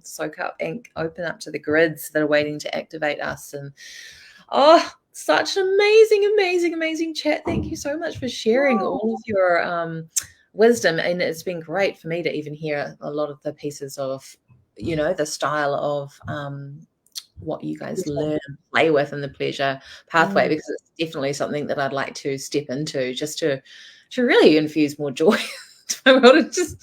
soak up and open up to the grids that are waiting to activate us. And such an amazing chat. Thank you so much for sharing all of your wisdom, and it's been great for me to even hear a lot of the pieces of, the style of what you guys learn and play with in the pleasure pathway, because it's definitely something that I'd like to step into, just to really infuse more joy to my world. It just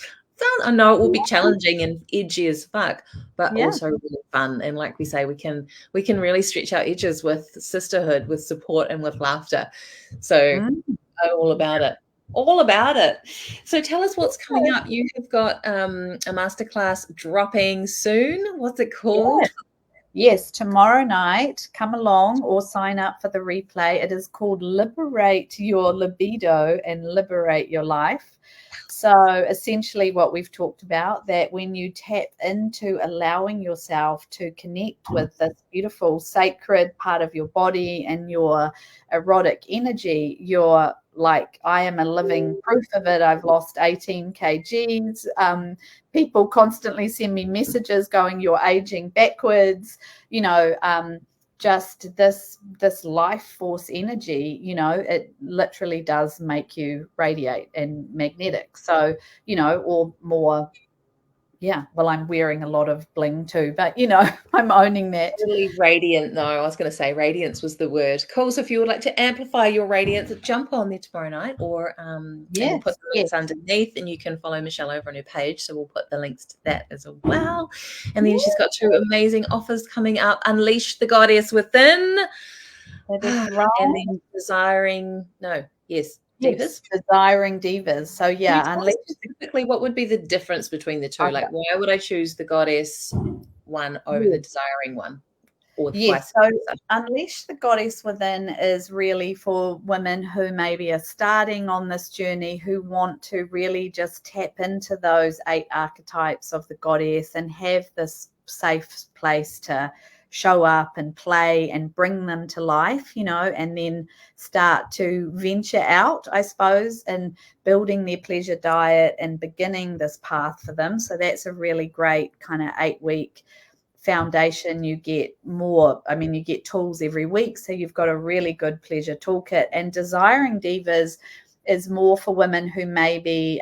I know it will be challenging and edgy as fuck, but also really fun. And like we say, we can really stretch our edges with sisterhood, with support, and with laughter. So I'm all about it. All about it. So tell us what's coming up. You have got a masterclass dropping soon. What's it called? Yes, tomorrow night, come along or sign up for the replay. It is called Liberate Your Libido and Liberate Your Life. So essentially what we've talked about, that when you tap into allowing yourself to connect with this beautiful sacred part of your body and your erotic energy, you're like, I am a living proof of it. I've lost 18 kgs. People constantly send me messages going, you're aging backwards, just this life force energy, it literally does make you radiate and magnetic. So, or more. Yeah, well, I'm wearing a lot of bling too, but I'm owning that. Really radiant, though. I was going to say radiance was the word. Cool. So if you would like to amplify your radiance, jump on there tomorrow night, or and we'll put the links underneath, and you can follow Michelle over on her page. So we'll put the links to that as well. And then she's got 2 amazing offers coming up: Unleash the Goddess Within, That is right. and then Divas. Desiring Divas. So unleash. Specifically, what would be the difference between the two? Okay. Like, why would I choose the Goddess one over the Desiring one? Yes, so Unleash the Goddess Within is really for women who maybe are starting on this journey, who want to really just tap into those 8 archetypes of the goddess and have this safe place to show up and play and bring them to life, and then start to venture out, I suppose, and building their pleasure diet and beginning this path for them. So that's a really great kind of 8-week foundation. You get more, you get tools every week, so you've got a really good pleasure toolkit. And Desiring Divas is more for women who may be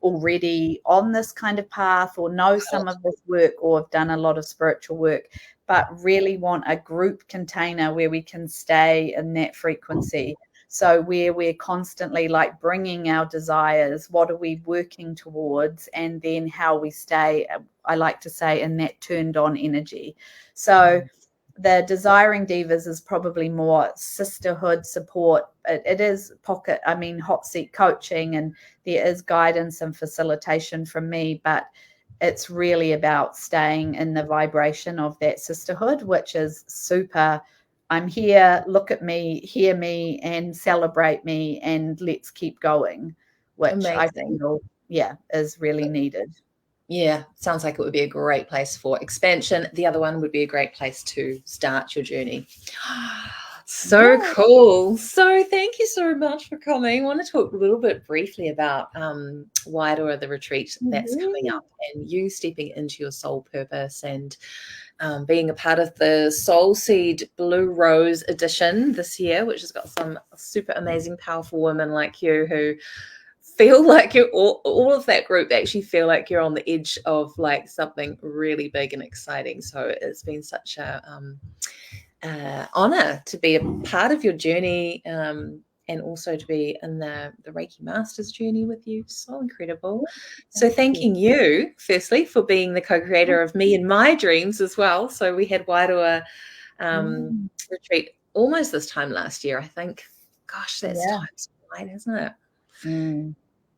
already on this kind of path, or know some of this work, or have done a lot of spiritual work, but really want a group container where we can stay in that frequency. So where we're constantly like bringing our desires, what are we working towards, and then how we stay, I like to say, in that turned on energy. So the Desiring Divas is probably more sisterhood support. It is hot seat coaching, and there is guidance and facilitation from me, but it's really about staying in the vibration of that sisterhood, which is super. I'm here, look at me, hear me, and celebrate me, and let's keep going, which amazing. I feel, is really needed. Yeah, sounds like it would be a great place for expansion. The other one would be a great place to start your journey. So cool. So thank you so much for coming. I want to talk a little bit briefly about Wairua, the retreat that's coming up, and you stepping into your soul purpose, and being a part of the Soul Seed Blue Rose edition this year, which has got some super amazing, powerful women like you who feel like you're all of that group actually feel like you're on the edge of like something really big and exciting. So it's been such a honor to be a part of your journey, and also to be in the Reiki Masters journey with you. So incredible. So thanking you firstly for being the co-creator of me and my dreams as well. So we had Wairua retreat almost this time last year, I think. Gosh, that's time's flying, isn't it?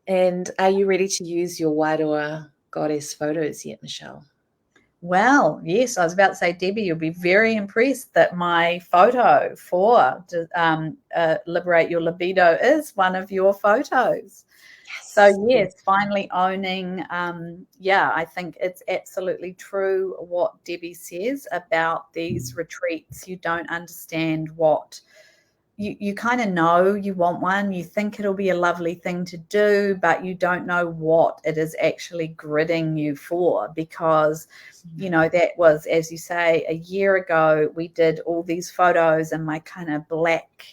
And are you ready to use your Wairua goddess photos yet, Michelle? Well, yes, I was about to say, Debbie, you'll be very impressed that my photo for Liberate Your Libido is one of your photos. Yes. So, yes, finally owning, I think it's absolutely true what Debbie says about these retreats. You don't understand what you kind of know you want one, you think it'll be a lovely thing to do, but you don't know what it is actually gridding you for, because that was, as you say, a year ago. We did all these photos in my kind of black,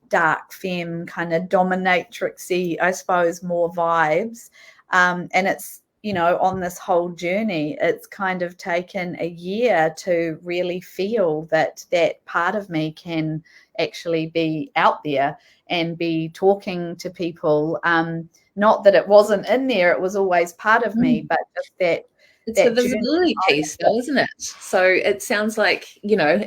dark femme kind of dominatrixy, I suppose, more vibes. And it's, on this whole journey, it's kind of taken a year to really feel that part of me can actually be out there and be talking to people. Not that it wasn't in there, it was always part of me, but just that it's the journey. visibility piece though, isn't it? So it sounds like,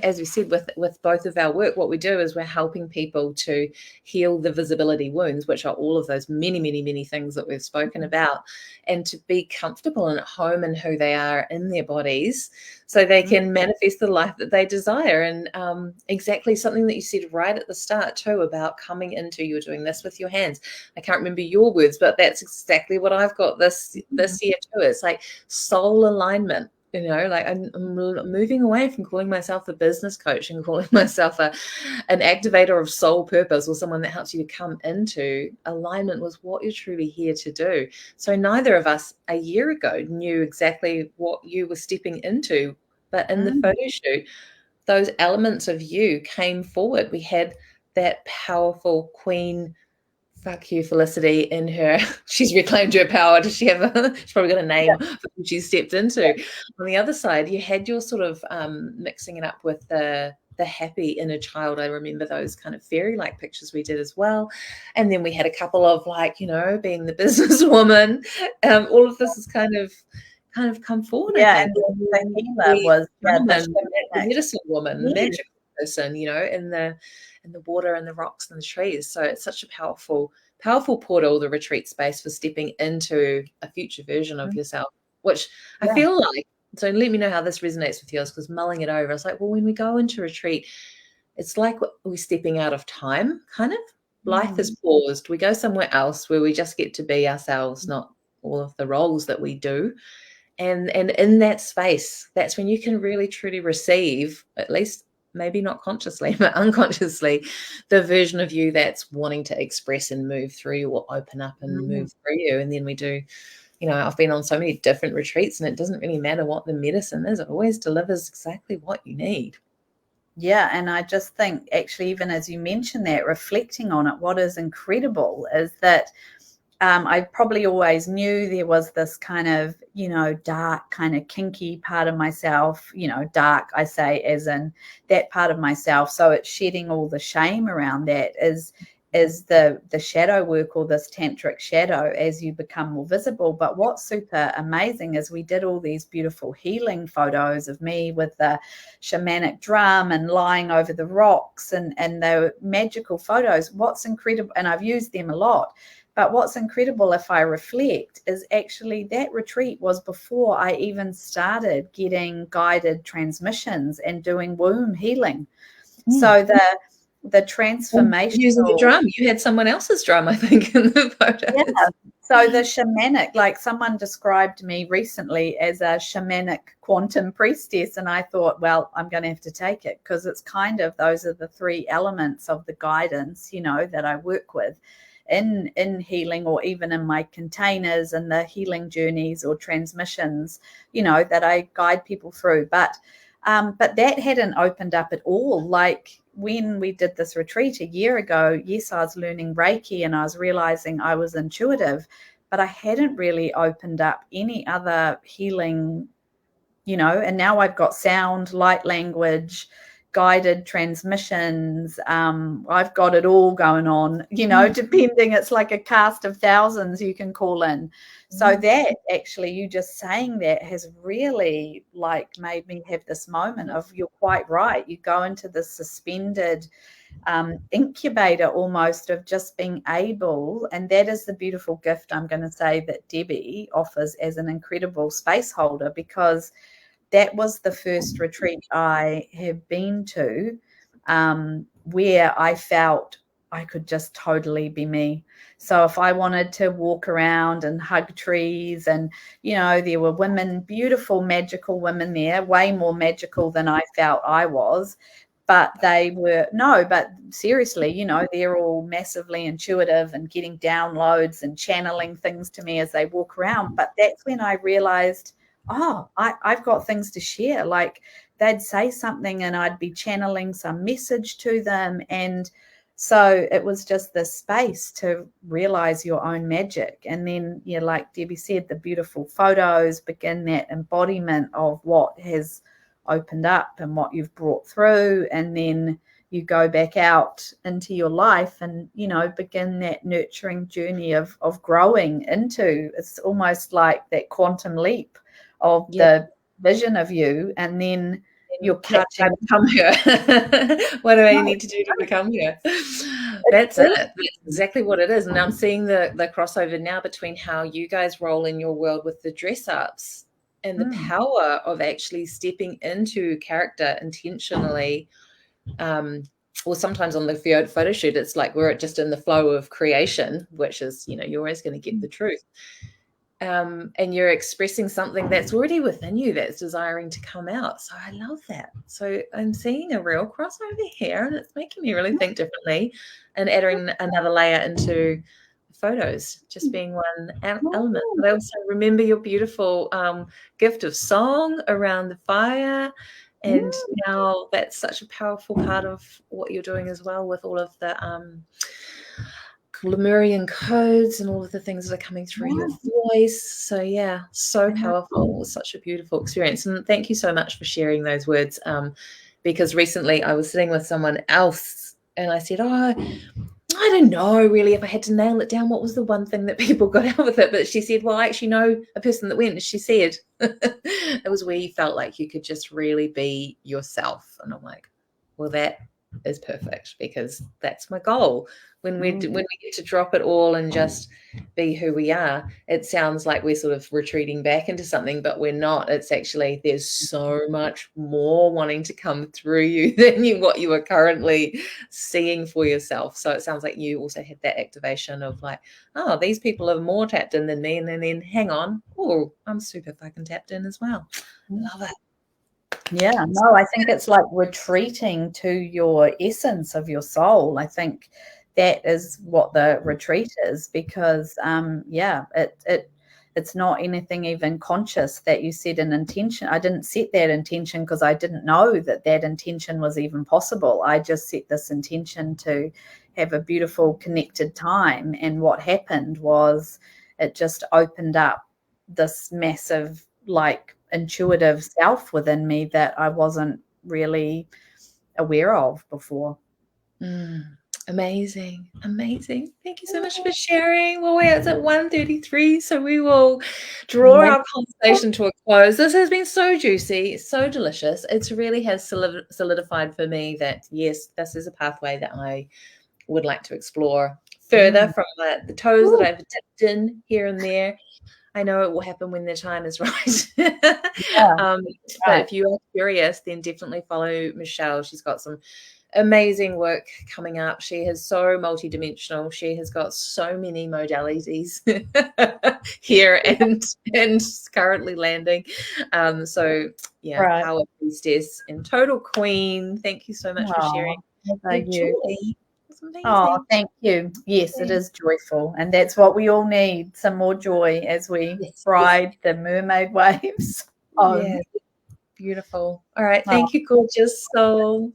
as we said with both of our work, what we do is we're helping people to heal the visibility wounds, which are all of those many, many, many things that we've spoken about, and to be comfortable and at home in who they are in their bodies, so they can manifest the life that they desire. And exactly something that you said right at the start too, about coming into, you're doing this with your hands. I can't remember your words, but that's exactly what I've got this year too. It's like soul alignment. Like I'm moving away from calling myself a business coach and calling myself an activator of soul purpose, or someone that helps you to come into alignment with what you're truly here to do. So neither of us a year ago knew exactly what you were stepping into, but in the photo shoot, those elements of you came forward. We had that powerful queen, fuck you, Felicity, in her. She's reclaimed her power. Does she have she's probably got a name for who she stepped into. On the other side, you had your sort of mixing it up with the happy inner child. I remember those kind of fairy-like pictures we did as well. And then we had a couple of being the businesswoman. All of this is kind of come forward. I think. And the healer was the medicine woman, the magical person, in the water and the rocks and the trees. So it's such a powerful portal, the retreat space, for stepping into a future version of yourself, which I feel like, so let me know how this resonates with yours, because mulling it over, I was like, well, when we go into retreat, it's like we're stepping out of time, kind of. Life is paused. We go somewhere else where we just get to be ourselves, not all of the roles that we do. And in that space, that's when you can really truly receive, at least maybe not consciously, but unconsciously, the version of you that's wanting to express and move through you, or open up and move through you. And then we do, I've been on so many different retreats, and it doesn't really matter what the medicine is. It always delivers exactly what you need. Yeah, and I just think, actually, even as you mentioned that, reflecting on it, what is incredible is that I probably always knew there was this kind of, dark, kind of kinky part of myself, dark, I say, as in that part of myself. So it's shedding all the shame around that is the shadow work, or this tantric shadow, as you become more visible. But what's super amazing is we did all these beautiful healing photos of me with the shamanic drum and lying over the rocks, and the magical photos. What's incredible, and I've used them a lot, but what's incredible, if I reflect, is actually that retreat was before I even started getting guided transmissions and doing womb healing. So the transformation, using the drum, you had someone else's drum, I think, in the photos. So the shamanic, like someone described me recently as a shamanic quantum priestess, and I thought, well, I'm going to have to take it, because it's kind of, those are the three elements of the guidance, that I work with in healing, or even in my containers and the healing journeys or transmissions, that I guide people through. But that hadn't opened up at all. Like when we did this retreat a year ago, yes, I was learning Reiki and I was realizing I was intuitive, but I hadn't really opened up any other healing, and now I've got sound, light language, guided transmissions. I've got it all going on, depending, it's like a cast of thousands you can call in. So that actually, you just saying that has really made me have this moment of, you're quite right. You go into this suspended incubator almost, of just being able, and that is the beautiful gift, I'm going to say, that Debbie offers as an incredible space holder, because that was the first retreat I have been to where I felt I could just totally be me. So if I wanted to walk around and hug trees, and, there were women, beautiful, magical women there, way more magical than I felt I was. but but seriously, you know, they're all massively intuitive and getting downloads and channeling things to me as they walk around. But that's when I realized, oh, I've got things to share. Like they'd say something and I'd be channeling some message to them. And so it was just this space to realize your own magic. And then, yeah, like Debbie said, the beautiful photos begin that embodiment of what has opened up and what you've brought through, and then you go back out into your life and, you know, begin that nurturing journey of growing into, it's almost like that quantum leap of the vision of you, and then you're catching. Become her. What do I need to do to become her? That's it. That's exactly what it is. And I'm seeing the crossover now between how you guys roll in your world with the dress ups and the power of actually stepping into character intentionally. Or sometimes on the photo shoot, it's like we're just in the flow of creation, which is, you know, you're always going to get the truth. And you're expressing something that's already within you that's desiring to come out. So I love that. So I'm seeing a real crossover here, and it's making me really think differently and adding another layer into photos, just being one element. But I also remember your beautiful gift of song around the fire. And now that's such a powerful part of what you're doing as well, with all of the Lemurian codes and all of the things that are coming through your voice. So yeah, so powerful. It was such a beautiful experience. And thank you so much for sharing those words. Because recently I was sitting with someone else and I said, oh, I don't know really if I had to nail it down, what was the one thing that people got out with it? But she said, well, I actually know a person that went. She said it was where you felt like you could just really be yourself. And I'm like, well, that is perfect, because that's my goal. When we get to drop it all and just be who we are, it sounds like we're sort of retreating back into something, but we're not. It's actually, there's so much more wanting to come through you than what you are currently seeing for yourself. So it sounds like you also had that activation of like, oh, these people are more tapped in than me, and then hang on, oh, I'm super fucking tapped in as well. Love it. Yeah, no, I think it's like retreating to your essence of your soul. I think that is what the retreat is, because it's not anything even conscious that you set an intention. I didn't set that intention because I didn't know that intention was even possible. I just set this intention to have a beautiful connected time, and what happened was it just opened up this massive, like, intuitive self within me that I wasn't really aware of before. Amazing. Thank you so much for sharing. Well, it's at 1:33, so we will draw our conversation to a close. This has been so juicy, so delicious. It really has solidified for me that, yes, this is a pathway that I would like to explore further from the toes that I've dipped in here and there. I know it will happen when the time is right. But if you are curious, then definitely follow Michelle. She's got some amazing work coming up. She is so multidimensional. She has got so many modalities here and currently landing. Power Priestess and total queen. Thank you so much for sharing. Thank you. Oh, thank you. Yes, it is joyful, and that's what we all need, some more joy as we ride the mermaid waves. Beautiful. All right. Thank you, gorgeous soul.